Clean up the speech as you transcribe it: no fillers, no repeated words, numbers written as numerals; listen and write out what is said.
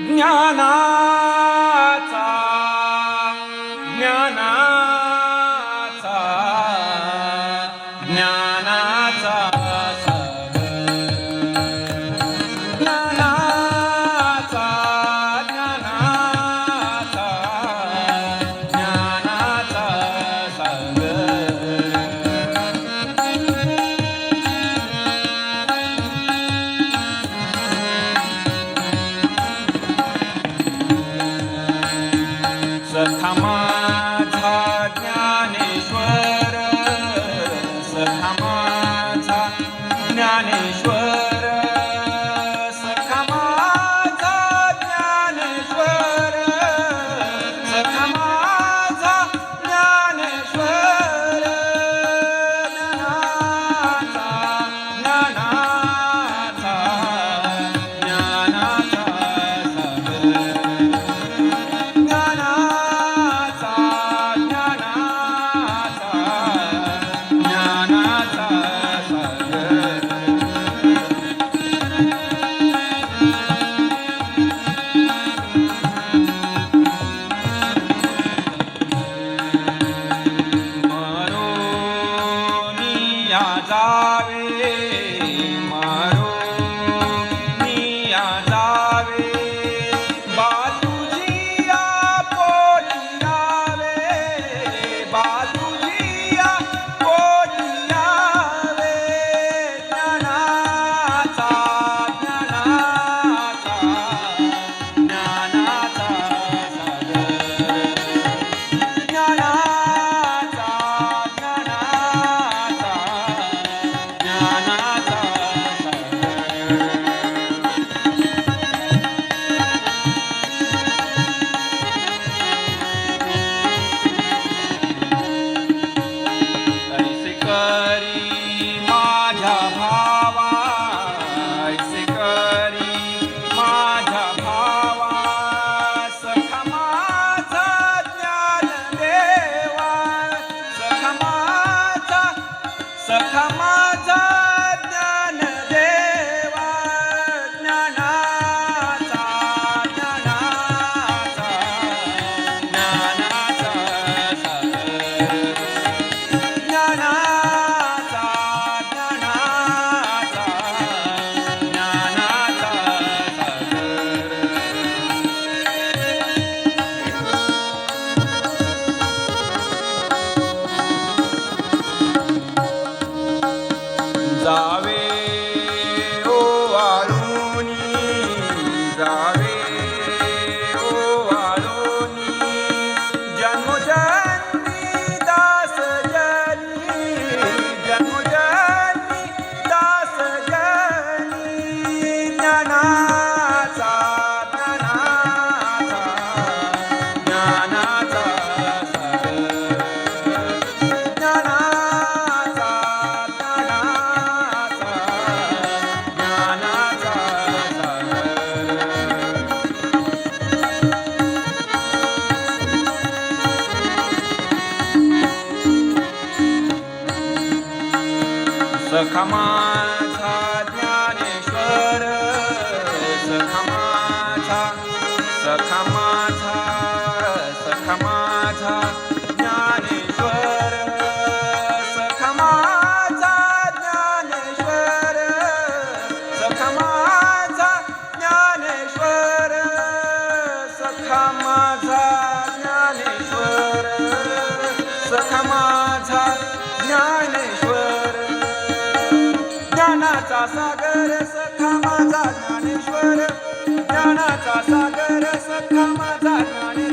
ज्ञानाचा ज्ञानाचा ज्ञानाचा ज्ञानाचा ज्ञानाचा ज्ञानाचा सखा माझा ज्ञानेश्वर सखा माझा ज्ञानेश्वर सखा माझा ज्ञानेश्वर सखा माझा ज्ञानेश्वर ज्ञानाचा ज्ञानाचा जावे मारोनिया जावे बातुजिया पोलियावे बातुजिया पोलियावे ज्ञानाचा ज्ञानाचा ज्ञानाचा सखा माझा ज्ञानदेवा ज्ञानाचा ज्ञानाचा ज्ञानाचा ज्ञानाचा ज्ञानाचा ज्ञानाचा जावे ओ वाळुनी जावे ओ वाळुनी जन्मोजन्मी दास जनी जन्मोजन्मी दास जनी ज्ञानाचा ज्ञानाचा ज्ञानाचा सखा माझा ज्ञानेश्वर सखा माझा सखा माझा सखा माझा ज्ञानेश्वर सखा माझा ज्ञानेश्वर सखा माझा ज्ञानेश्वर सखा माझा ज्ञानेश्वर सखा माझा ज्ञानेश्वर ज्ञानाचा सागर सखा माझा ज्ञानेश्वर ज्ञानाचा सागर सखा माझा ज्ञानेश्वर